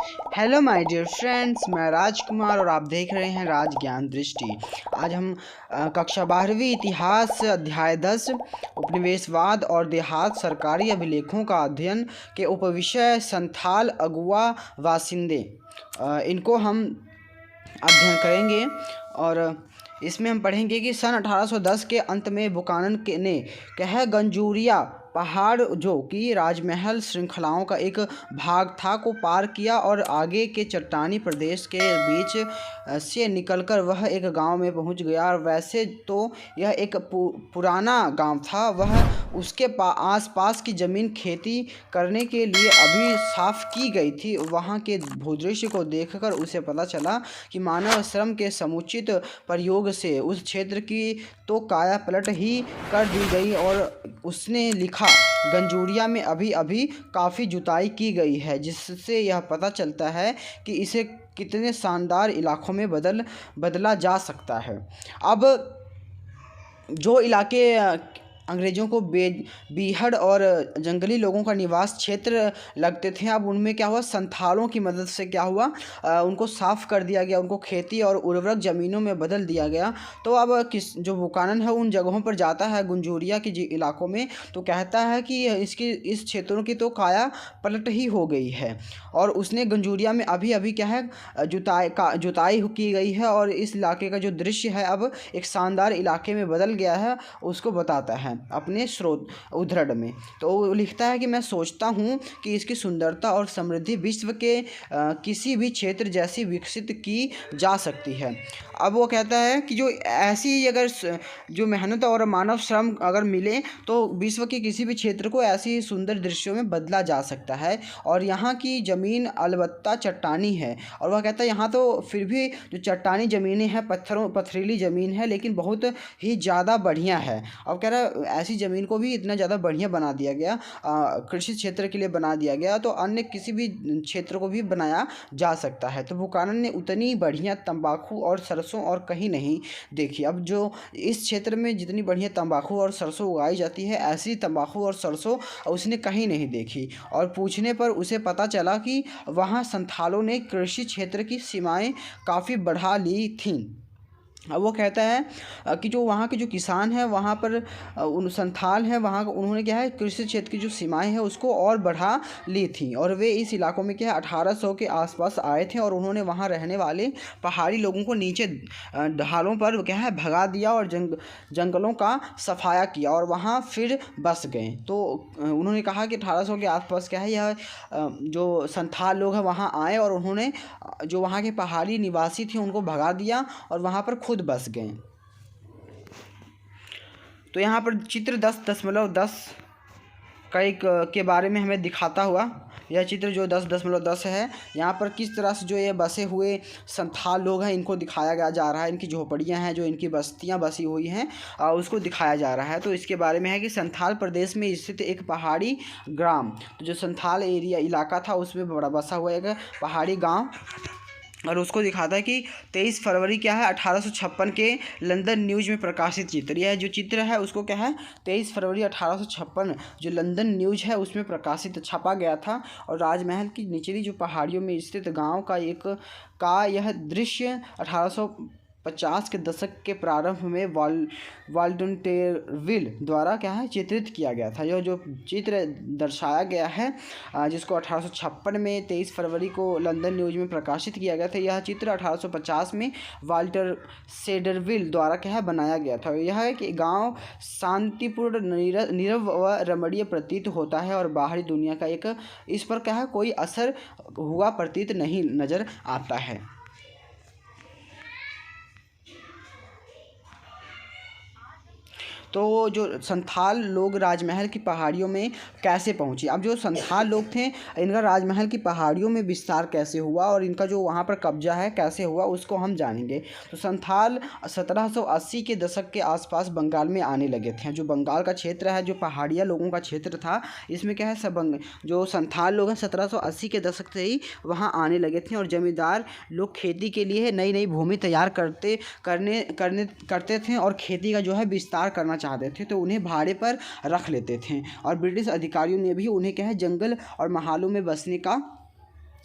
Hello my dear friends, मैं राजकुमार और आप देख रहे हैं राज ज्ञान दृष्टि। आज हम कक्षा 12वीं इतिहास अध्याय 10 उपनिवेशवाद और देहात सरकारी अभिलेखों का अध्ययन के उपविषय संथाल अगुआ वासिंदे इनको हम अध्ययन करेंगे। और इसमें हम पढ़ेंगे कि सन 1810 के अंत में बुकानन ने कह गंजूरिया पहाड़ जो कि राजमहल श्रृंखलाओं का एक भाग था को पार किया और आगे के चट्टानी प्रदेश के बीच से निकलकर वह एक गांव में पहुंच गया। वैसे तो यह एक पुराना गांव था, वह उसके आसपास की ज़मीन खेती करने के लिए अभी साफ की गई थी। वहां के भूदृश्य को देखकर उसे पता चला कि मानव श्रम के समुचित प्रयोग से उस क्षेत्र की तो काया पलट ही कर दी गई। और उसने लिखा, गंजूरिया में अभी अभी काफ़ी जुताई की गई है, जिससे यह पता चलता है कि इसे कितने शानदार इलाकों में बदला जा सकता है। अब जो इलाके अंग्रेज़ों को बीहड़ और जंगली लोगों का निवास क्षेत्र लगते थे, अब उनमें क्या हुआ, संथालों की मदद से क्या हुआ, उनको साफ़ कर दिया गया, उनको खेती और उर्वरक ज़मीनों में बदल दिया गया। तो अब जो बुकानन है उन जगहों पर जाता है गुंजूरिया के इलाकों में, तो कहता है कि इस क्षेत्रों की तो काया पलट ही हो गई है। और उसने गंजूरिया में अभी अभी क्या है, जुताई की गई है और इस इलाके का जो दृश्य है अब एक शानदार इलाके में बदल गया है, उसको बताता है अपने स्रोत उद्धरण में। तो वो लिखता है कि मैं सोचता हूँ कि इसकी सुंदरता और समृद्धि विश्व के किसी भी क्षेत्र जैसी विकसित की जा सकती है। अब वो कहता है कि जो ऐसी अगर जो मेहनत और मानव श्रम अगर मिले तो विश्व के किसी भी क्षेत्र को ऐसी सुंदर दृश्यों में बदला जा सकता है। और यहाँ की ज़मीन अलबत्ता चट्टानी है, और वह कहता है यहाँ तो फिर भी जो चट्टानी ज़मीनें हैं, पथरीली ज़मीन है, लेकिन बहुत ही ज़्यादा बढ़िया है। अब कह रहा है ऐसी ज़मीन को भी इतना ज़्यादा बढ़िया बना दिया गया, कृषि क्षेत्र के लिए बना दिया गया, तो अन्य किसी भी क्षेत्र को भी बनाया जा सकता है। तो बुकानन ने उतनी बढ़िया तंबाकू और सरसों और कहीं नहीं देखी। अब जो इस क्षेत्र में जितनी बढ़िया तंबाकू और सरसों उगाई जाती है, ऐसी तंबाकू और सरसों उसने कहीं नहीं देखी। और पूछने पर उसे पता चला कि वहाँ संथालों ने कृषि क्षेत्र की सीमाएं काफ़ी बढ़ा ली थीं। अब वो कहता है कि जो वहाँ के जो किसान हैं वहाँ पर उन संथाल हैं, वहाँ उन्होंने क्या है, कृषि क्षेत्र की जो सीमाएं हैं उसको और बढ़ा ली थी। और वे इस इलाकों में क्या है 1800 के आसपास आए थे, और उन्होंने वहाँ रहने वाले पहाड़ी लोगों को नीचे ढालों पर क्या है भगा दिया और जंगलों का सफाया किया और वहाँ फिर बस गए। तो उन्होंने कहा कि 1800 के आसपास क्या है, यह जो संथाल लोग हैं वहाँ आए और उन्होंने जो वहाँ के पहाड़ी निवासी थे उनको भगा दिया और वहाँ पर खुद बस गए। तो यहाँ पर चित्र 10.10 का एक के बारे में हमें दिखाता हुआ यह चित्र जो 10.10 है, यहाँ पर किस तरह से जो ये बसे हुए संथाल लोग हैं इनको दिखाया जा रहा है। इनकी झोपड़ियाँ हैं, जो इनकी बस्तियाँ बसी हुई हैं, उसको दिखाया जा रहा है। तो इसके बारे में है कि संथाल प्रदेश में स्थित एक पहाड़ी ग्राम, तो जो संथाल एरिया इलाका था उसमें बड़ा बसा हुआ एक पहाड़ी गाँव, और उसको दिखाता है कि 23 फरवरी क्या है 1856 के लंदन न्यूज़ में प्रकाशित चित्र। यह जो चित्र है उसको क्या है 23 फरवरी 1856 जो लंदन न्यूज़ है उसमें प्रकाशित छपा गया था। और राजमहल की निचली जो पहाड़ियों में स्थित गांव का यह दृश्य 1850 के दशक के प्रारंभ में वाल्डुनटेरविल द्वारा क्या है चित्रित किया गया था। यह जो चित्र दर्शाया गया है जिसको 1856 में 23 फरवरी को लंदन न्यूज़ में प्रकाशित किया गया था, यह चित्र 1850 में वाल्टर सेडरविल द्वारा क्या है बनाया गया था। यह है कि गांव शांतिपूर्ण, नीरव व रमणीय प्रतीत होता है और बाहरी दुनिया का एक इस पर क्या है कोई असर हुआ प्रतीत नहीं नज़र आता है। तो जो संथाल लोग राजमहल की पहाड़ियों में कैसे पहुँचे, अब जो संथाल लोग थे इनका राजमहल की पहाड़ियों में विस्तार कैसे हुआ और इनका जो वहाँ पर कब्जा है कैसे हुआ उसको हम जानेंगे। तो संथाल 1780 के दशक के आसपास बंगाल में आने लगे थे। जो बंगाल का क्षेत्र है, जो पहाड़िया लोगों का क्षेत्र था, इसमें क्या है सब जो संथाल लोग हैं 1780 के दशक से ही वहाँ आने लगे थे। और जमींदार लोग खेती के लिए नई नई भूमि तैयार करते थे और खेती का जो है विस्तार करना चाहते थे, तो उन्हें भाड़े पर रख लेते थे। और ब्रिटिश अधिकारियों ने भी उन्हें क्या है जंगल और महालों में बसने का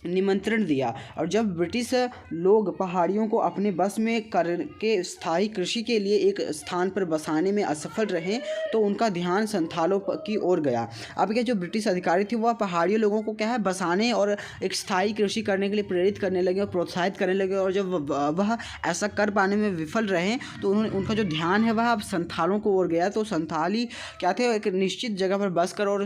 निमंत्रण दिया। और जब ब्रिटिश लोग पहाड़ियों को अपने बस में करके स्थायी कृषि के लिए एक स्थान पर बसाने में असफल रहे तो उनका ध्यान संथालों की ओर गया। अब क्या जो ब्रिटिश अधिकारी थे वह पहाड़ी लोगों को क्या है बसाने और एक स्थायी कृषि करने के लिए प्रेरित करने लगे और प्रोत्साहित करने लगे। और जब वह ऐसा कर पाने में विफल रहे तो उनका जो ध्यान है वह अब संथालों को ओर गया। तो संथाली क्या थे, एक निश्चित जगह पर बस कर और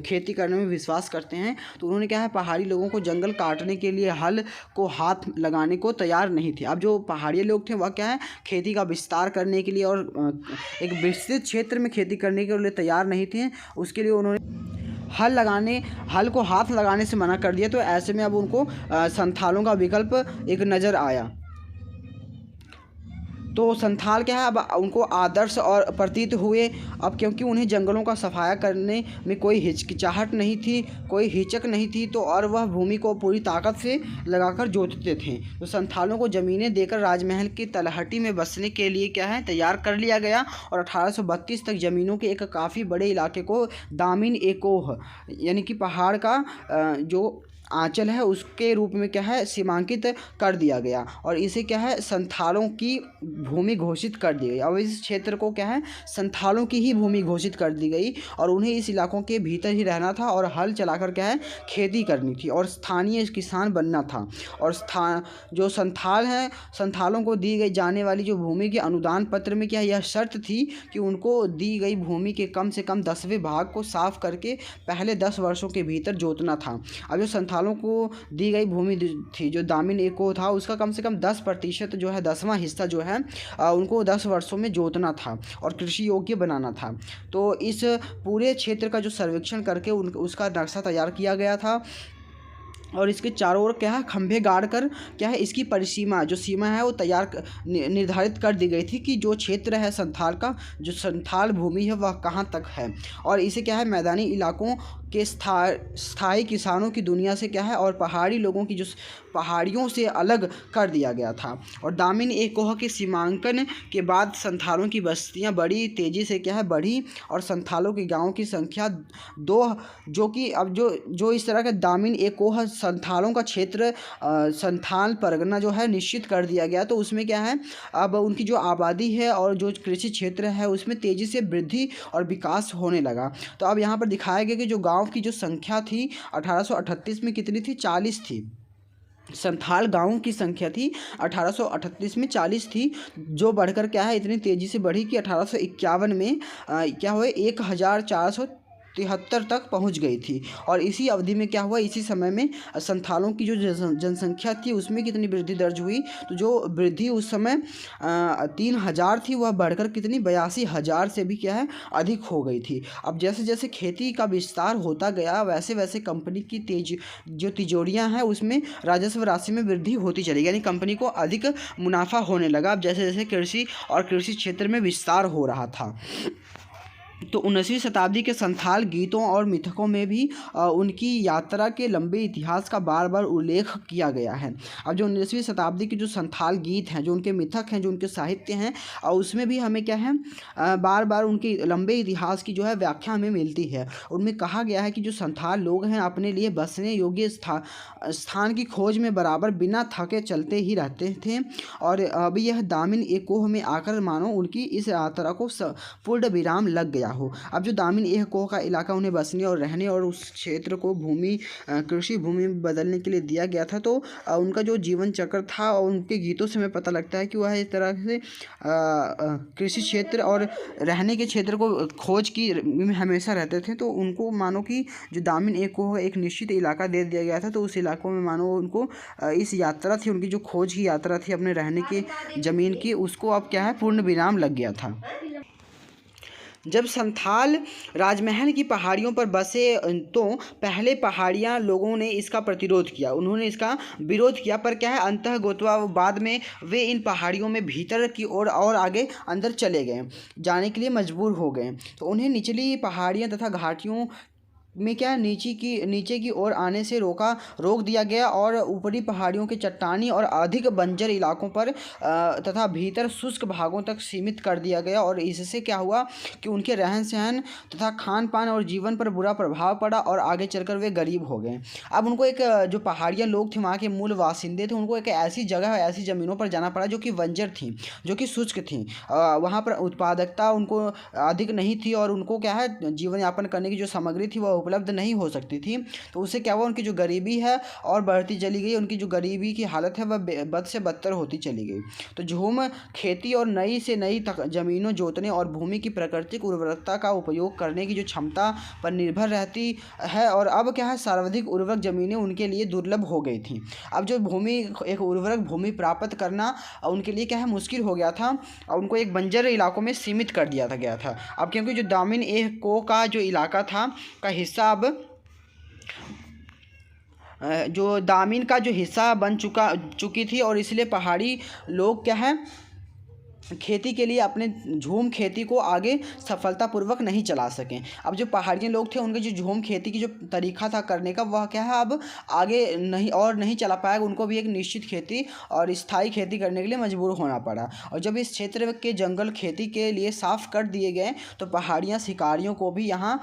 खेती करने में विश्वास करते हैं। तो उन्होंने क्या है पहाड़ी लोगों को जंगल काटने के लिए हल को हाथ लगाने को तैयार नहीं थे। अब जो पहाड़ी लोग थे वह क्या है खेती का विस्तार करने के लिए और एक विस्तृत क्षेत्र में खेती करने के लिए तैयार नहीं थे। उसके लिए उन्होंने हल को हाथ लगाने से मना कर दिया। तो ऐसे में अब उनको संथालों का विकल्प एक नज़र आया। तो संथाल क्या है अब उनको आदर्श और प्रतीत हुए। अब क्योंकि उन्हें जंगलों का सफाया करने में कोई हिचकिचाहट नहीं थी, कोई हिचक नहीं थी, तो और वह भूमि को पूरी ताकत से लगाकर जोतते थे। तो संथालों को ज़मीनें देकर राजमहल की तलहटी में बसने के लिए क्या है तैयार कर लिया गया। और 1832 तक ज़मीनों के एक काफ़ी बड़े इलाके को दामिन एकोह यानी कि पहाड़ का जो आंचल है उसके रूप में क्या है सीमांकित कर दिया गया। और इसे क्या है संथालों की भूमि घोषित कर दी गई। अब इस क्षेत्र को क्या है संथालों की ही भूमि घोषित कर दी गई और उन्हें इस इलाकों के भीतर ही रहना था और हल चलाकर क्या है खेती करनी थी और स्थानीय किसान बनना था। और जो संथाल हैं संथालों को दी गई जाने वाली जो भूमि के अनुदान पत्र में क्या यह शर्त थी कि उनको दी गई भूमि के कम से कम 10वें भाग को साफ करके पहले 10 वर्षों के भीतर जोतना था। अब जो संथालों को दी गई भूमि थी जो दामिन एको था उसका कम से कम 10% जो है 10वां हिस्सा जो है उनको 10 वर्षों में जोतना था और कृषि योग्य बनाना था। तो इस पूरे क्षेत्र का जो सर्वेक्षण करके उसका नक्शा तैयार किया गया था और इसके चारों ओर क्या है खंभे गाड़ कर क्या है इसकी परिसीमा जो सीमा है वो निर्धारित कर दी गई थी कि जो क्षेत्र है संथाल का जो संथाल भूमि है वह कहाँ तक है। और इसे क्या है मैदानी इलाकों के स्थायी किसानों की दुनिया से क्या है और पहाड़ी लोगों की जो पहाड़ियों से अलग कर दिया गया था। और दामिन एकोह के सीमांकन के बाद संथालों की बस्तियां बड़ी तेज़ी से क्या है बढ़ी और संथालों के गांवों की संख्या 2 जो कि अब जो इस तरह के दामिन एकोह संथालों का क्षेत्र संथाल परगना जो है निश्चित कर दिया गया। तो उसमें क्या है अब उनकी जो आबादी है और जो कृषि क्षेत्र है उसमें तेज़ी से वृद्धि और विकास होने लगा। तो अब यहाँ पर दिखाया गया कि जो गांव की जो संख्या थी 1838 में कितनी थी 40 थी। संथाल गाँवों की संख्या थी 1838 में 40 थी जो बढ़कर क्या है इतनी तेज़ी से बढ़ी कि 1851 में क्या हुआ 1473 तक पहुंच गई थी। और इसी अवधि में क्या हुआ इसी समय में संथालों की जो जनसंख्या थी उसमें कितनी वृद्धि दर्ज हुई। तो जो वृद्धि उस समय 3000 थी वह बढ़कर कितनी 82,000 से भी क्या है अधिक हो गई थी। अब जैसे जैसे खेती का विस्तार होता गया वैसे वैसे कंपनी की जो तिजोरियां हैं उसमें राजस्व राशि में वृद्धि होती चली गई यानी कंपनी को अधिक मुनाफा होने लगा। अब जैसे जैसे कृषि क्षेत्र में विस्तार हो रहा था। तो 19वीं शताब्दी के संथाल गीतों और मिथकों में भी उनकी यात्रा के लंबे इतिहास का बार बार उल्लेख किया गया है। अब जो 19वीं शताब्दी के जो संथाल गीत हैं जो उनके मिथक हैं जो उनके साहित्य हैं उसमें भी हमें क्या है बार बार उनके लंबे इतिहास की जो है व्याख्या हमें मिलती है। उनमें कहा गया है कि जो संथाल लोग हैं अपने लिए बसने योग्य स्थान की खोज में बराबर बिना थके चलते ही रहते थे। और अभी यह दामिन एकोह में आकर मानो उनकी इस यात्रा को पूर्ण विराम लग गया हो। अब जो दामिन एकोह का इलाका उन्हें बसने और रहने और उस क्षेत्र को कृषि भूमि में बदलने के लिए दिया गया था। तो उनका जो जीवन चक्र था और उनके गीतों से हमें पता लगता है कि वह इस तरह से कृषि क्षेत्र और रहने के क्षेत्र को खोज की में हमेशा रहते थे। तो उनको मानो कि जो दामिन एकोह एक निश्चित इलाका दे दिया गया था तो उस इलाकों में मानो उनको इस यात्रा थी उनकी जो खोज की यात्रा थी अपने रहने की ज़मीन की उसको अब क्या है पूर्ण विराम लग गया था। जब संथाल राजमहल की पहाड़ियों पर बसे तो पहले पहाड़ियाँ लोगों ने इसका प्रतिरोध किया, उन्होंने इसका विरोध किया। पर क्या है अंतः गोतवा बाद में वे इन पहाड़ियों में भीतर की ओर और आगे अंदर चले गए जाने के लिए मजबूर हो गए। तो उन्हें निचली पहाड़ियाँ तथा घाटियों में क्या है नीचे की ओर आने से रोक दिया गया और ऊपरी पहाड़ियों के चट्टानी और अधिक बंजर इलाकों पर तथा भीतर शुष्क भागों तक सीमित कर दिया गया। और इससे क्या हुआ कि उनके रहन सहन तथा खान पान और जीवन पर बुरा प्रभाव पड़ा और आगे चलकर वे गरीब हो गए। अब उनको एक जो पहाड़िया लोग थे, वहाँ के मूल बासिंदे थे, उनको एक ऐसी जगह ऐसी ज़मीनों पर जाना पड़ा जो कि बंजर थी, जो कि शुष्क थी। वहाँ पर उत्पादकता उनको अधिक नहीं थी और उनको क्या है जीवन यापन करने की जो सामग्री थी वह उपलब्ध नहीं हो सकती थी। तो उससे क्या हुआ, उनकी जो गरीबी है और बढ़ती चली गई, उनकी जो गरीबी की हालत है वह बद से बदतर होती चली गई। तो झूम खेती और नई से नई ज़मीनों जोतने और भूमि की प्राकृतिक उर्वरकता का उपयोग करने की जो क्षमता पर निर्भर रहती है। और अब क्या है, सर्वाधिक उर्वरक ज़मीनें उनके लिए दुर्लभ हो गई थी। अब जो भूमि एक उर्वरक भूमि प्राप्त करना उनके लिए क्या है मुश्किल हो गया था और उनको एक बंजर इलाकों में सीमित कर दिया गया था। अब क्योंकि जो दामिन ए को का जो इलाका था का हिस्सा अब जो दामिन का जो हिस्सा बन चुकी थी और इसलिए पहाड़ी लोग क्या है खेती के लिए अपने झूम खेती को आगे सफलतापूर्वक नहीं चला सकें। अब जो पहाड़िया लोग थे उनके जो झूम खेती की जो तरीका था करने का वह क्या है अब आगे नहीं चला पाएगा। उनको भी एक निश्चित खेती और स्थायी खेती करने के लिए मजबूर होना पड़ा। और जब इस क्षेत्र के जंगल खेती के लिए साफ कर दिए गए तो पहाड़ियाँ शिकारियों को भी यहाँ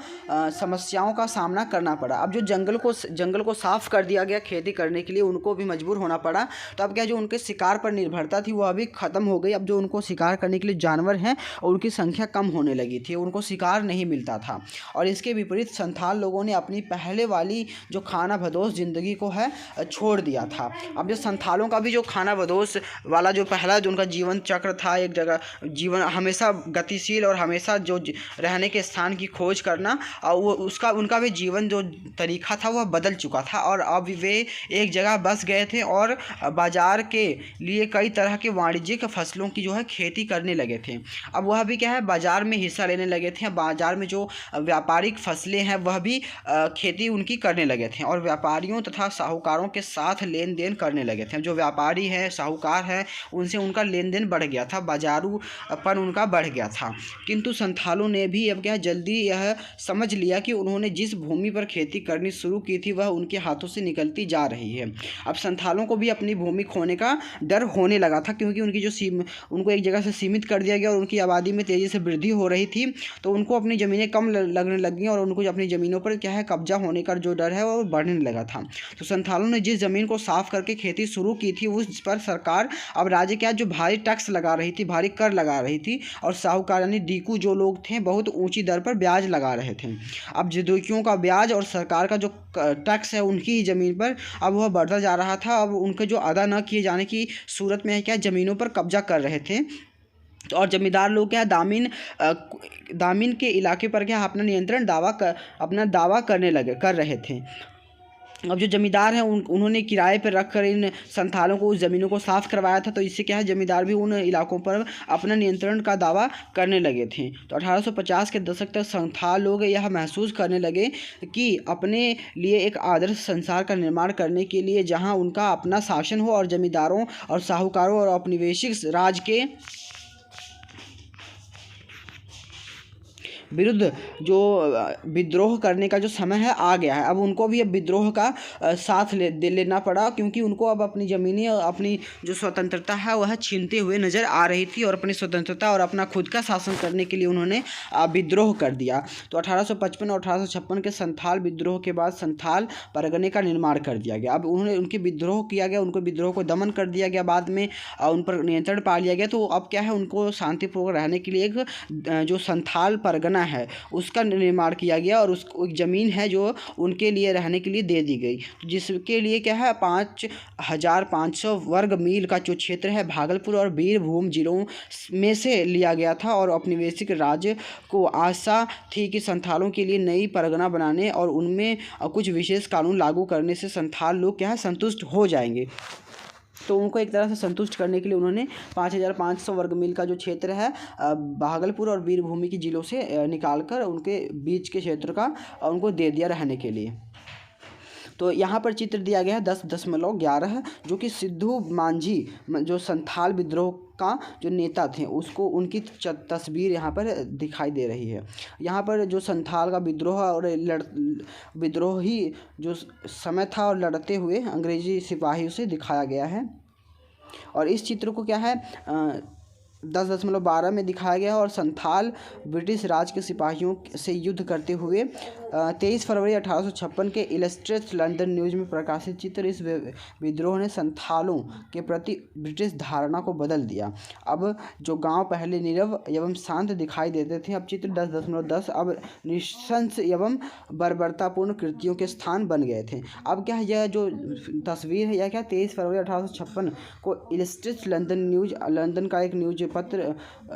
समस्याओं का सामना करना पड़ा। अब जो जंगल को साफ कर दिया गया खेती करने के लिए, उनको भी मजबूर होना पड़ा। तो अब क्या जो उनके शिकार पर निर्भरता थी वह भी ख़त्म हो गई। अब जो उनको शिकार करने के लिए जानवर हैं और उनकी संख्या कम होने लगी थी, उनको शिकार नहीं मिलता था। और इसके विपरीत संथाल लोगों ने अपनी पहले वाली जो खाना बदोश ज़िंदगी को है छोड़ दिया था। अब जो संथालों का भी जो खाना बदोश वाला जो पहला जो उनका जीवन चक्र था, एक जगह जीवन हमेशा गतिशील और हमेशा जो रहने के स्थान की खोज करना, और वो उनका भी जीवन जो तरीका था वह बदल चुका था। और अब वे एक जगह बस गए थे और बाज़ार के लिए कई तरह के वाणिज्यिक फसलों की जो है खेती करने लगे थे। अब वह भी क्या है बाज़ार में हिस्सा लेने लगे थे। बाज़ार में जो व्यापारिक फसलें हैं वह भी खेती उनकी करने लगे थे और व्यापारियों तथा साहूकारों के साथ लेन देन करने लगे थे। जो व्यापारी है साहूकार है उनसे उनका लेन देन बढ़ गया था, बाजारूपन उनका बढ़ गया था। किंतु संथालों ने भी अब क्या जल्दी यह समझ लिया कि उन्होंने जिस भूमि पर खेती करनी शुरू की थी वह उनके हाथों से निकलती जा रही है। अब संथालों को भी अपनी भूमि खोने का डर होने लगा था, क्योंकि उनकी जो उनको एक जगह से सीमित कर दिया गया और उनकी आबादी में तेज़ी से वृद्धि हो रही थी। तो उनको अपनी ज़मीनें कम लगने लगी और उनको अपनी ज़मीनों पर क्या है कब्जा होने का जो डर है वो बढ़ने लगा था। तो संथालों ने जिस ज़मीन को साफ करके खेती शुरू की थी उस पर सरकार अब राज्य क्या जो भारी टैक्स लगा रही थी, भारी कर लगा रही थी। और साहूकार यानी डीकू जो लोग थे बहुत ऊँची दर पर ब्याज लगा रहे थे। अब जदोकियों का ब्याज और सरकार का जो टैक्स है उनकी ही ज़मीन पर अब वह बढ़ता जा रहा था। अब उनके जो अदा न किए जाने की सूरत में क्या ज़मीनों पर कब्जा कर रहे थे। और जमींदार लोग क्या दामिन के इलाके पर क्या अपना दावा कर रहे थे। अब जो ज़मींदार हैं उन्होंने किराए पर रख कर इन संथालों को उस ज़मीनों को साफ़ करवाया था। तो इससे क्या है ज़मींदार भी उन इलाकों पर अपना नियंत्रण का दावा करने लगे थे। तो 1850 के दशक तक संथाल लोग यह महसूस करने लगे कि अपने लिए एक आदर्श संसार का निर्माण करने के लिए जहां उनका अपना शासन हो और ज़मींदारों और साहूकारों और औपनिवेशिक राज के विरुद्ध जो विद्रोह करने का जो समय है आ गया है। अब उनको भी अब विद्रोह का साथ लेना पड़ा, क्योंकि उनको अब अपनी ज़मीनें अपनी जो स्वतंत्रता है वह छीनते हुए नज़र आ रही थी और अपनी स्वतंत्रता और अपना खुद का शासन करने के लिए उन्होंने विद्रोह कर दिया। तो 1855 और 1856 के संथाल विद्रोह के बाद संथाल परगने का निर्माण कर दिया गया। अब उनके विद्रोह किया गया, उनको विद्रोह को दमन कर दिया गया, बाद में उन पर नियंत्रण पा लिया गया। तो अब क्या है उनको शांतिपूर्वक रहने के लिए एक जो संथाल परगना है उसका निर्माण किया गया और उसको एक ज़मीन है जो उनके लिए रहने के लिए दे दी गई। तो जिसके लिए क्या है 5500 वर्ग मील का जो क्षेत्र है भागलपुर और बीरभूम जिलों में से लिया गया था। और औपनिवेशिक राज्य को आशा थी कि संथालों के लिए नई परगना बनाने और उनमें कुछ विशेष कानून लागू करने से संथाल लोग क्या है संतुष्ट हो जाएंगे। तो उनको एक तरह से संतुष्ट करने के लिए उन्होंने 5500 वर्ग मील का जो क्षेत्र है भागलपुर और बीरभूमि की जिलों से निकालकर उनके बीच के क्षेत्र का उनको दे दिया रहने के लिए। तो यहाँ पर चित्र दिया गया है 10.11, जो कि सिद्धू मांझी जो संथाल विद्रोह का जो नेता थे उसको उनकी तस्वीर यहाँ पर दिखाई दे रही है। यहाँ पर जो संथाल का विद्रोह और विद्रोही जो समय था और लड़ते हुए अंग्रेजी सिपाहियों से दिखाया गया है। और इस चित्र को क्या है 10.12 में दिखाया गया और संथाल ब्रिटिश राज के सिपाहियों से युद्ध करते हुए 23 फरवरी 1856 के इलस्ट्रेट लंदन न्यूज़ में प्रकाशित चित्र। इस विद्रोह ने संथालों के प्रति ब्रिटिश धारणा को बदल दिया। अब जो गांव पहले नीरव एवं शांत दिखाई देते थे, अब चित्र 10.10 अब निशंस एवं बर्बरतापूर्ण कृतियों के स्थान बन गए थे। अब क्या है, यह जो तस्वीर है यह क्या 23 फरवरी 1856 को इलस्ट्रेट लंदन न्यूज़, लंदन का एक न्यूज पत्र,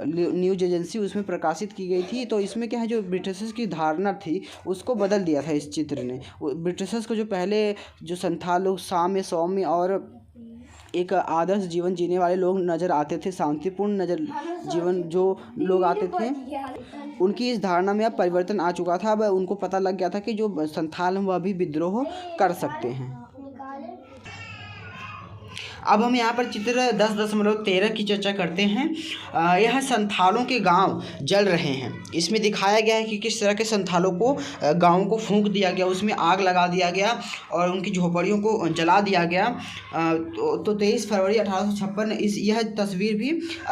न्यूज एजेंसी, उसमें प्रकाशित की गई थी। तो इसमें क्या है, जो ब्रिटिशर्स की धारणा थी उसको बदल दिया था इस चित्र ने। ब्रिटिशर्स को जो पहले जो संथाल लोग साम्य, सौम्य और एक आदर्श जीवन जीने वाले लोग नज़र आते थे, शांतिपूर्ण जीवन जो लोग आते थे, उनकी इस धारणा में अब परिवर्तन आ चुका था। अब उनको पता लग गया था कि जो संथाल हैं वह भी विद्रोह कर सकते हैं। अब हम यहाँ पर चित्र 10.13 की चर्चा करते हैं। यह संथालों के गांव जल रहे हैं। इसमें दिखाया गया है कि किस तरह के संथालों को गांवों को फूंक दिया गया, उसमें आग लगा दिया गया और उनकी झोपड़ियों को जला दिया गया। तो 23 फरवरी 1856 यह तस्वीर भी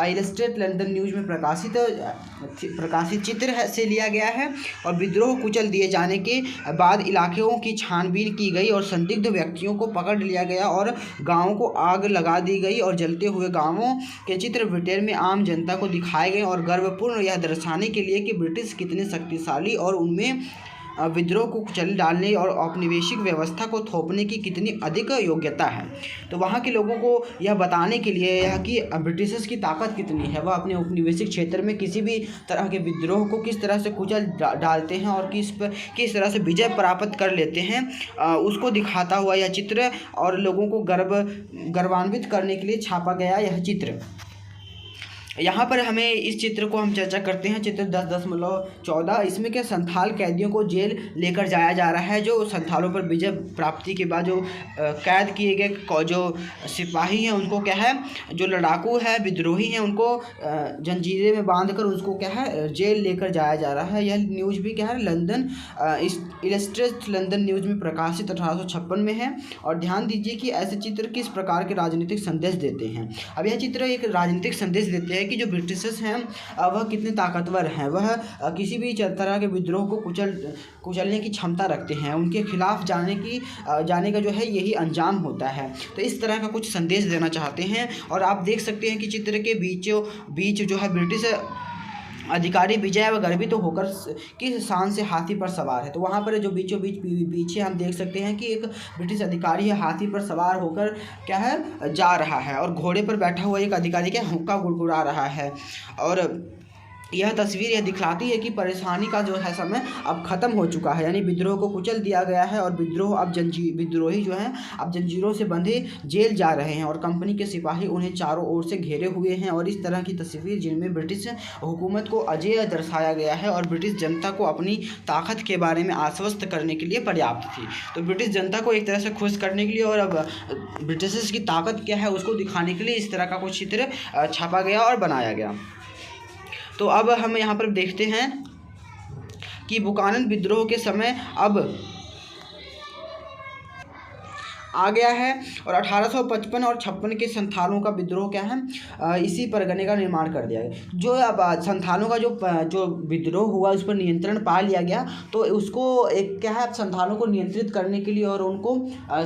इलस्ट्रेट लंदन न्यूज़ में प्रकाशित चित्र से लिया गया है। और विद्रोह कुचल दिए जाने के बाद इलाकों की छानबीन की गई और संदिग्ध व्यक्तियों को पकड़ लिया गया और गाँवों को आग लगा दी गई और जलते हुए गांवों के चित्र ब्रिटेन में आम जनता को दिखाए गए और गर्वपूर्ण यह दर्शाने के लिए कि ब्रिटिश कितने शक्तिशाली और उनमें विद्रोह को कुचल डालने और औपनिवेशिक व्यवस्था को थोपने की कितनी अधिक योग्यता है। तो वहाँ के लोगों को यह बताने के लिए यह कि ब्रिटिशर्स की ताकत कितनी है, वह अपने औपनिवेशिक क्षेत्र में किसी भी तरह के विद्रोह को किस तरह से कुचल डालते हैं और किस तरह से विजय प्राप्त कर लेते हैं, उसको दिखाता हुआ यह चित्र और लोगों को गर्वान्वित करने के लिए छापा गया यह चित्र। यहाँ पर हमें इस चित्र को हम चर्चा करते हैं, चित्र 10.14। इसमें क्या संथाल कैदियों को जेल लेकर जाया जा रहा है। जो संथालों पर विजय प्राप्ति के बाद जो कैद किए गए जो सिपाही हैं उनको क्या है, जो लड़ाकू है, विद्रोही हैं, उनको जंजीरें में बांधकर उसको क्या है जेल लेकर जाया जा रहा है। यह न्यूज़ भी क्या है लंदन इलस्ट्रेट लंदन न्यूज़ में प्रकाशित 1856 में है। और ध्यान दीजिए कि ऐसे चित्र किस प्रकार के राजनीतिक संदेश देते हैं। अब यह चित्र एक राजनीतिक संदेश देते हैं कि जो ब्रिटिशर्स हैं वह कितने ताकतवर हैं, वह किसी भी तरह के विद्रोह को कुचलने की क्षमता रखते हैं, उनके खिलाफ जाने का जो है यही अंजाम होता है। तो इस तरह का कुछ संदेश देना चाहते हैं। और आप देख सकते हैं कि चित्र के बीच जो है ब्रिटिश अधिकारी विजय व गर्वित होकर किस शान से हाथी पर सवार है। तो वहाँ पर जो बीचों बीच पीछे हम देख सकते हैं कि एक ब्रिटिश अधिकारी है, हाथी पर सवार होकर क्या है जा रहा है और घोड़े पर बैठा हुआ एक अधिकारी क्या हुक्का गुड़गुड़ा रहा है। और यह तस्वीर यह दिखलाती है कि परेशानी का जो है समय अब ख़त्म हो चुका है, यानी विद्रोह को कुचल दिया गया है और विद्रोही जो हैं अब जंजीरों से बंधे जेल जा रहे हैं और कंपनी के सिपाही उन्हें चारों ओर से घेरे हुए हैं। और इस तरह की तस्वीर जिनमें ब्रिटिश हुकूमत को अजेय दर्शाया गया है और ब्रिटिश जनता को अपनी ताकत के बारे में आश्वस्त करने के लिए पर्याप्त थी। तो ब्रिटिश जनता को एक तरह से खुश करने के लिए और अब ब्रिटिशर्स की ताकत क्या है उसको दिखाने के लिए इस तरह का कुछ चित्र छापा गया और बनाया गया। तो अब हम यहाँ पर देखते हैं कि बुकानन विद्रोह के समय अब आ गया है और 1855 और 56 के संथालों का विद्रोह क्या है इसी परगने का निर्माण कर दिया गया। जो अब संथालों का जो विद्रोह हुआ उस पर नियंत्रण पा लिया गया। तो उसको एक क्या है संथालों को नियंत्रित करने के लिए और उनको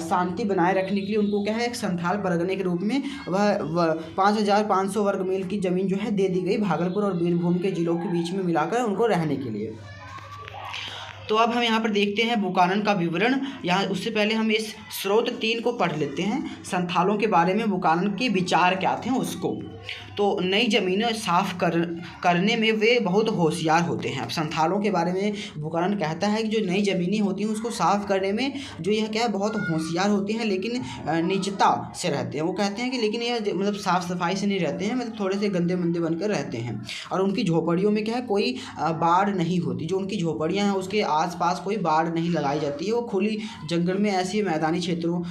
शांति बनाए रखने के लिए उनको क्या है एक संथाल परगने के रूप में वह 5500 वर्ग मील की ज़मीन जो है दे दी गई भागलपुर और बीरभूम के ज़िलों के बीच में मिलाकर उनको रहने के लिए। तो अब हम यहाँ पर देखते हैं बुकानन का विवरण। यहाँ उससे पहले हम इस स्रोत 3 को पढ़ लेते हैं, संथालों के बारे में बुकानन के विचार क्या थे उसको। तो नई ज़मीनें साफ करने में वे बहुत होशियार होते हैं। अब संथालों के बारे में बुकानन कहता है कि जो नई ज़मीनें होती हैं उसको साफ़ करने में जो यह क्या है बहुत होशियार होते हैं, लेकिन नीचता से रहते हैं। वो कहते हैं कि लेकिन यह मतलब साफ़ सफाई से नहीं रहते हैं, मतलब थोड़े से गंदे मंदे बनकर रहते हैं। और उनकी झोपड़ियों में क्या है कोई बाढ़ नहीं होती। जो उनकी झोपड़ियाँ हैं उसके आसपास कोई बाड़ नहीं लगाई जाती है, वो खुली जंगल में ऐसी मैदानी क्षेत्रों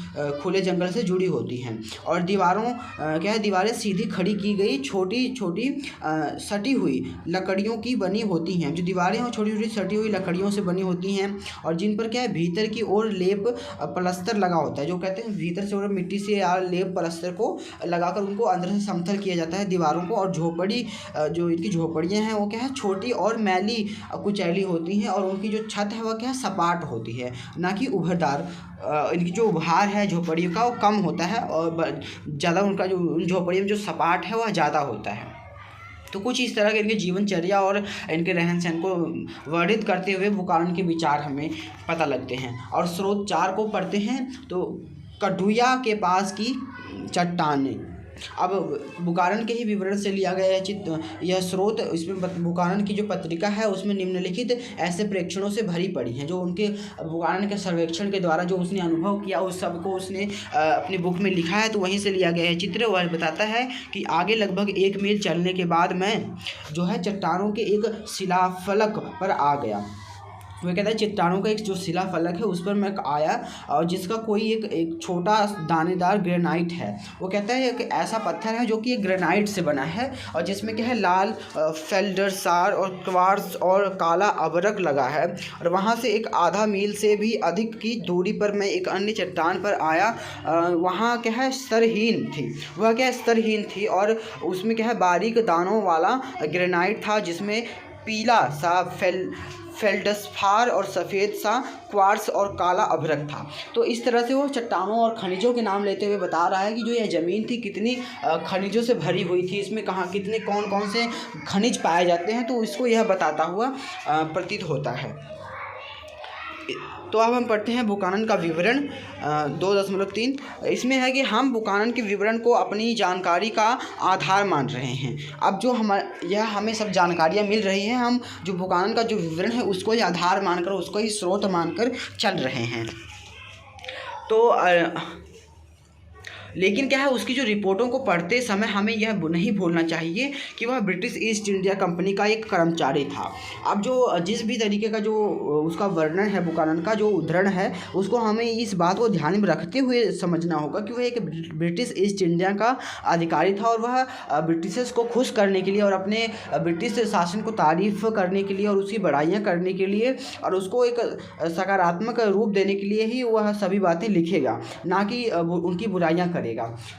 खुले जंगल से जुड़ी होती हैं। और दीवारें सीधी खड़ी की गई छोटी छोटी सटी हुई लकड़ियों की बनी होती हैं। जो दीवारें हैं छोटी छोटी सटी हुई लकड़ियों से बनी होती हैं और जिन पर क्या है भीतर की ओर लेप प्लस्तर लगा होता है। जो कहते हैं भीतर से और मिट्टी से या लेप प्लस्तर को लगाकर उनको अंदर से समतल किया जाता है दीवारों को। और झोपड़ी जो इनकी झोपड़ियाँ हैं वो क्या है छोटी और मैली कुचैली होती हैं और उनकी जो छत है वह क्या है सपाट होती है, ना कि उभरदार। इनकी जो उभार है झोपड़ियों का वो कम होता है और ज़्यादा उनका जो उन झोपड़ियों में जो सपाट है वह ज़्यादा होता है। तो कुछ इस तरह के इनके जीवनचर्या और इनके रहन सहन को वर्णित करते हुए बुकानन के विचार हमें पता लगते हैं। और स्रोत 4 को पढ़ते हैं तो कठुआ के पास की चट्टानें। अब बुकानन के ही विवरण से लिया गया है यह स्रोत। इसमें बुकानन की जो पत्रिका है उसमें निम्नलिखित ऐसे प्रेक्षणों से भरी पड़ी हैं जो उनके बुकानन के सर्वेक्षण के द्वारा जो उसने अनुभव किया उस सब को उसने अपनी बुक में लिखा है। तो वहीं से लिया गया है चित्र। वह बताता है कि आगे लगभग 1 मील चलने के बाद मैं जो है चट्टानों के एक शिलाफलक पर आ गया। वह कहता है चट्टानों का एक जो शिला फलक है उस पर मैं आया और जिसका कोई एक छोटा दानेदार ग्रेनाइट है। वो कहता है एक ऐसा पत्थर है जो कि एक ग्रेनाइट से बना है और जिसमें क्या है लाल फेल्डरसार और क्वार्ट्ज और काला अबरक लगा है। और वहाँ से एक आधा मील से भी अधिक की दूरी पर मैं एक अन्य चट्टान पर आया। वहाँ क्या है स्तरहीन थी, वह क्या है स्तरहीन थी और उसमें क्या है बारीक दानों वाला ग्रेनाइट था जिसमें पीला सा फेल्डस्पार और सफ़ेद सा क्वार्ट्स और काला अभ्रक था। तो इस तरह से वो चट्टानों और खनिजों के नाम लेते हुए बता रहा है कि जो यह ज़मीन थी कितनी खनिजों से भरी हुई थी, इसमें कहाँ कितने कौन कौन से खनिज पाए जाते हैं, तो इसको यह बताता हुआ प्रतीत होता है। तो अब हम पढ़ते हैं बुकानन का विवरण 2.3। इसमें है कि हम बुकानन के विवरण को अपनी जानकारी का आधार मान रहे हैं। अब जो यह हमें सब जानकारियाँ मिल रही हैं, हम जो बुकानन का जो विवरण है उसको ही आधार मानकर उसको ही स्रोत मानकर चल रहे हैं। तो लेकिन क्या है उसकी जो रिपोर्टों को पढ़ते समय हमें यह नहीं भूलना चाहिए कि वह ब्रिटिश ईस्ट इंडिया कंपनी का एक कर्मचारी था। अब जो जिस भी तरीके का जो उसका वर्णन है बुकानन का जो उद्धरण है उसको हमें इस बात को ध्यान में रखते हुए समझना होगा कि वह एक ब्रिटिश ईस्ट इंडिया का अधिकारी था और वह ब्रिटिशर्स को खुश करने के लिए और अपने ब्रिटिश शासन को तारीफ़ करने के लिए और उसकी बड़ाइयाँ करने के लिए और उसको एक सकारात्मक रूप देने के लिए ही वह सभी बातें लिखेगा, ना कि उनकी बुराइयाँ करेगा।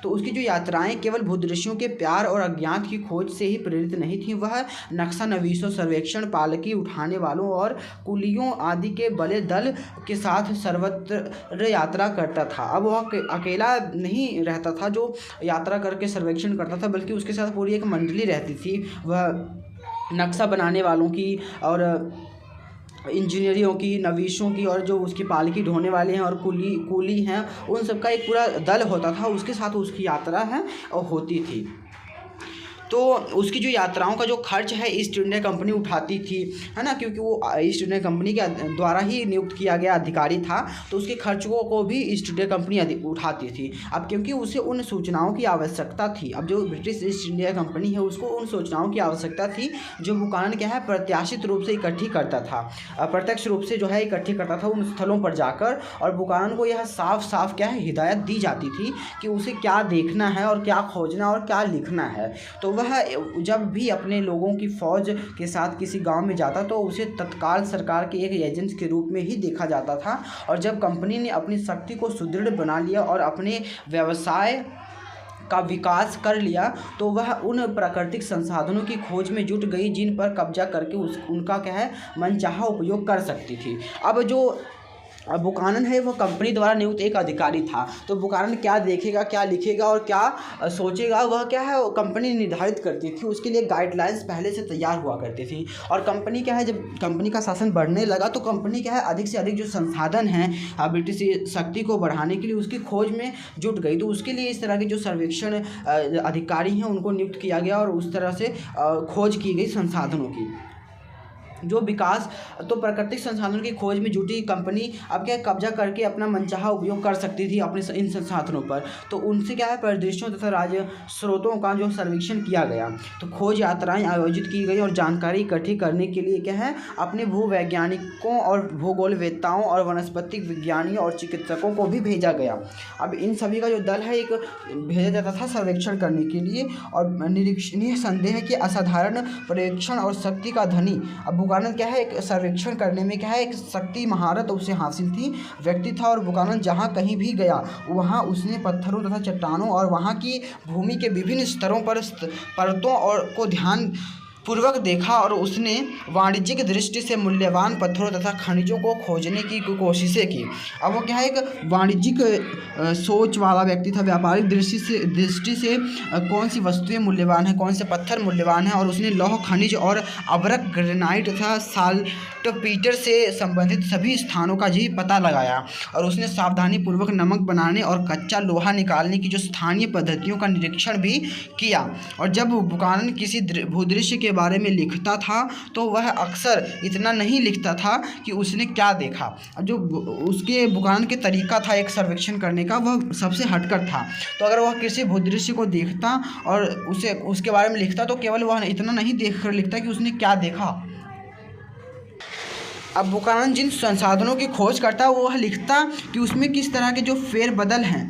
तो उसकी जो यात्राएं केवल भूदृश्यों के प्यार और अज्ञात की खोज से ही प्रेरित नहीं थी। वह नक्शा नवीसों सर्वेक्षण पालकी उठाने वालों और कुलियों आदि के बड़े दल के साथ सर्वत्र यात्रा करता था। अब वह अकेला नहीं रहता था जो यात्रा करके सर्वेक्षण करता था, बल्कि उसके साथ पूरी एक मंडली रहती थी। वह नक्शा बनाने वालों की और इंजीनियरों की, नवीशों की और जो उसकी पालकी ढोने वाले हैं और कुली हैं, उन सब का एक पूरा दल होता था। उसके साथ उसकी यात्रा है और होती थी। तो उसकी जो यात्राओं का जो खर्च है ईस्ट इंडिया कंपनी उठाती थी, है ना, क्योंकि वो ईस्ट इंडिया कंपनी के द्वारा ही नियुक्त किया गया अधिकारी था। तो उसके खर्चों को भी ईस्ट इंडिया कंपनी उठाती थी। अब क्योंकि उसे उन सूचनाओं की आवश्यकता थी, अब जो ब्रिटिश ईस्ट इंडिया कंपनी है उसको उन सूचनाओं की आवश्यकता थी जो बुकानन क्या है प्रत्याशित रूप से इकट्ठी करता था, प्रत्यक्ष रूप से जो है इकट्ठी करता था उन स्थलों पर जाकर। और बुकानन को यह साफ साफ क्या है हिदायत दी जाती थी कि उसे क्या देखना है और क्या खोजना और क्या लिखना है। तो वह जब भी अपने लोगों की फ़ौज के साथ किसी गांव में जाता तो उसे तत्काल सरकार के एक एजेंट के रूप में ही देखा जाता था। और जब कंपनी ने अपनी शक्ति को सुदृढ़ बना लिया और अपने व्यवसाय का विकास कर लिया तो वह उन प्राकृतिक संसाधनों की खोज में जुट गई जिन पर कब्जा करके उनका क्या है मनचाहा उपयोग कर सकती थी। अब जो बुकानन है वो कंपनी द्वारा नियुक्त एक अधिकारी था। तो बुकानन क्या देखेगा, क्या लिखेगा और क्या सोचेगा, वह क्या है कंपनी निर्धारित करती थी। उसके लिए गाइडलाइंस पहले से तैयार हुआ करती थी। और कंपनी क्या है, जब कंपनी का शासन बढ़ने लगा तो कंपनी क्या है अधिक से अधिक जो संसाधन हैं ब्रिटिश शक्ति को बढ़ाने के लिए उसकी खोज में जुट गई। तो उसके लिए इस तरह के जो सर्वेक्षण अधिकारी हैं उनको नियुक्त किया गया और उस तरह से खोज की गई संसाधनों की। जो विकास तो प्राकृतिक संसाधनों की खोज में जुटी कंपनी अब क्या कब्जा करके अपना मनचाहा उपयोग कर सकती थी अपने इन संसाधनों पर। तो उनसे क्या है परिदृश्यों तथा राज्य स्रोतों का जो सर्वेक्षण किया गया, तो खोज यात्राएं आयोजित की गई और जानकारी इकट्ठी करने के लिए क्या है अपने भूवैज्ञानिकों और भूगोलवेत्ताओं और वनस्पतिक विज्ञानियों और चिकित्सकों को भी भेजा गया। अब इन सभी का जो दल है एक भेजा जाता था सर्वेक्षण करने के लिए, और निरीक्षणीय संदेह है कि असाधारण पर्यवेक्षण और शक्ति का धनी अब बुकानन क्या है एक सर्वेक्षण करने में क्या है एक शक्ति महारत उसे हासिल थी व्यक्ति था। और बुकानन जहाँ कहीं भी गया वहाँ उसने पत्थरों तथा चट्टानों और वहाँ की भूमि के विभिन्न स्तरों पर परतों और को ध्यान पूर्वक देखा, और उसने वाणिज्यिक दृष्टि से मूल्यवान पत्थरों तथा खनिजों को खोजने की कोशिशें की। अब वो क्या है एक वाणिज्यिक सोच वाला व्यक्ति था, व्यापारिक दृष्टि से कौन सी वस्तुएं मूल्यवान है, कौन से पत्थर मूल्यवान है, और उसने लौह खनिज और अभ्रक ग्रेनाइट तथा साल्टपीटर से संबंधित सभी स्थानों का भी पता लगाया। और उसने सावधानीपूर्वक नमक बनाने और कच्चा लोहा निकालने की जो स्थानीय पद्धतियों का निरीक्षण भी किया। और जब बुकानन किसी भूदृश्य के बारे में लिखता था तो वह अक्सर इतना नहीं लिखता था कि उसने क्या देखा। जो उसके बुकानन के तरीका था एक सर्वेक्षण करने का वह सबसे हटकर था। तो अगर वह किसी भूदृश्य को देखता और उसे उसके बारे में लिखता तो केवल वह इतना नहीं देखकर लिखता कि उसने क्या देखा। अब बुकानन जिन संसाधनों की खोज करता वह लिखता कि उसमें किस तरह के जो फेरबदल हैं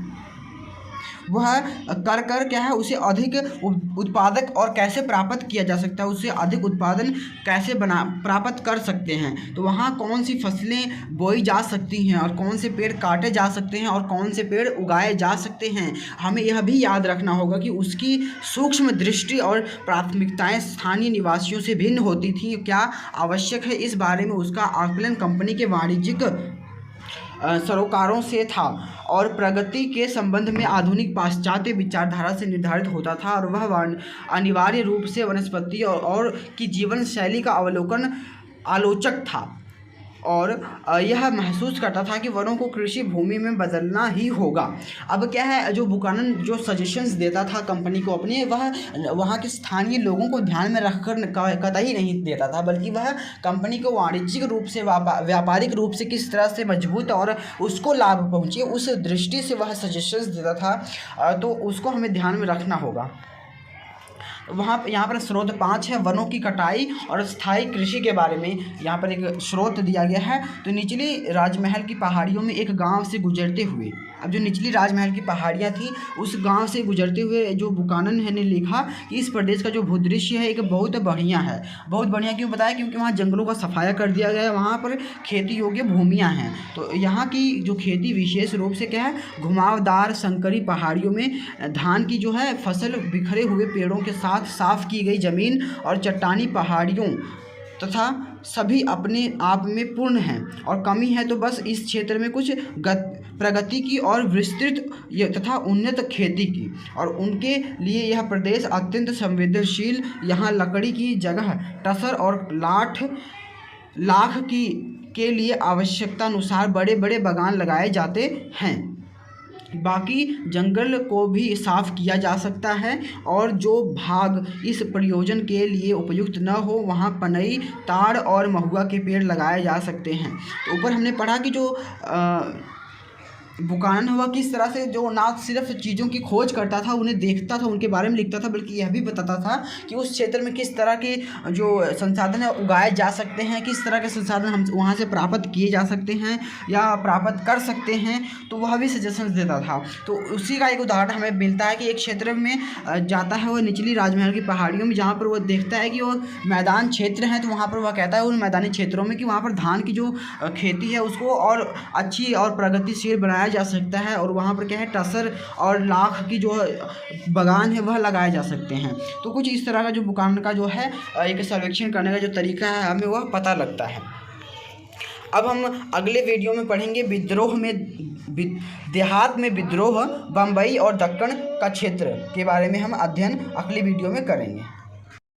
वह कर क्या है उसे अधिक उत्पादक और कैसे प्राप्त किया जा सकता है, उससे अधिक उत्पादन कैसे प्राप्त कर सकते हैं। तो वहाँ कौन सी फसलें बोई जा सकती हैं और कौन से पेड़ काटे जा सकते हैं और कौन से पेड़ उगाए जा सकते हैं। हमें यह भी याद रखना होगा कि उसकी सूक्ष्म दृष्टि और प्राथमिकताएं स्थानीय निवासियों से भिन्न होती थी। क्या आवश्यक है इस बारे में उसका आकलन कंपनी के वाणिज्यिक सरोकारों से था और प्रगति के संबंध में आधुनिक पाश्चात्य विचारधारा से निर्धारित होता था। और वह अनिवार्य रूप से वनस्पति और की जीवन शैली का आलोचक था और यह महसूस करता था कि वनों को कृषि भूमि में बदलना ही होगा। अब क्या है जो बुकानन जो सजेशंस देता था कंपनी को अपने वह वहाँ के स्थानीय लोगों को ध्यान में रखकर कतई नहीं देता था, बल्कि वह कंपनी को वाणिज्यिक रूप से व्यापारिक रूप से किस तरह से मजबूत और उसको लाभ पहुँचे उस दृष्टि से वह सजेशंस देता था। तो उसको हमें ध्यान में रखना होगा। यहाँ पर स्रोत 5 है वनों की कटाई और स्थायी कृषि के बारे में यहाँ पर एक स्रोत दिया गया है। तो निचली राजमहल की पहाड़ियों में एक गांव से गुजरते हुए, अब जो निचली राजमहल की पहाड़ियाँ थी उस गांव से गुजरते हुए जो बुकानन है ने लिखा कि इस प्रदेश का जो भूदृश्य है एक बहुत बढ़िया है। बहुत बढ़िया क्यों बताया, क्योंकि वहाँ जंगलों का सफाया कर दिया गया है, वहाँ पर खेती योग्य भूमियाँ हैं। तो यहाँ की जो खेती विशेष रूप से क्या है घुमावदार संकरी पहाड़ियों में धान की जो है फसल बिखरे हुए पेड़ों के साथ साफ की गई जमीन और चट्टानी पहाड़ियों तथा सभी अपने आप में पूर्ण हैं। और कमी है तो बस इस क्षेत्र में कुछ प्रगति की और विस्तृत तथा उन्नत खेती की, और उनके लिए यह प्रदेश अत्यंत संवेदनशील। यहाँ लकड़ी की जगह टसर और लाख के लिए आवश्यकता अनुसार बड़े बड़े बागान लगाए जाते हैं। बाकी जंगल को भी साफ किया जा सकता है और जो भाग इस प्रयोजन के लिए उपयुक्त न हो वहाँ पनई, ताड़ और महुआ के पेड़ लगाए जा सकते हैं। तो ऊपर हमने पढ़ा कि जो बुकानन हुआ किस तरह से जो ना सिर्फ चीज़ों की खोज करता था उन्हें देखता था उनके बारे में लिखता था, बल्कि यह भी बताता था कि उस क्षेत्र में किस तरह के जो संसाधन है उगाए जा सकते हैं, किस तरह के संसाधन हम वहाँ से प्राप्त किए जा सकते हैं या प्राप्त कर सकते हैं। तो वह भी सजेशंस देता था। तो उसी का एक उदाहरण हमें मिलता है कि एक क्षेत्र में जाता है वह निचली राजमहल की पहाड़ियों में, जहाँ पर वह देखता है कि वो मैदान क्षेत्र हैं। तो वहाँ पर वह कहता है उन मैदानी क्षेत्रों में कि वहाँ पर धान की जो खेती है उसको और अच्छी और प्रगतिशील बनाया जा सकता है, और वहाँ पर क्या है टसर और लाख की जो बागान है वह लगाए जा सकते हैं। तो कुछ इस तरह का जो बुकानन का जो है एक सर्वेक्षण करने का जो तरीका है हमें वह पता लगता है। अब हम अगले वीडियो में पढ़ेंगे विद्रोह में देहात में विद्रोह, बम्बई और दक्कन का क्षेत्र के बारे में हम अध्ययन अगली वीडियो में करेंगे।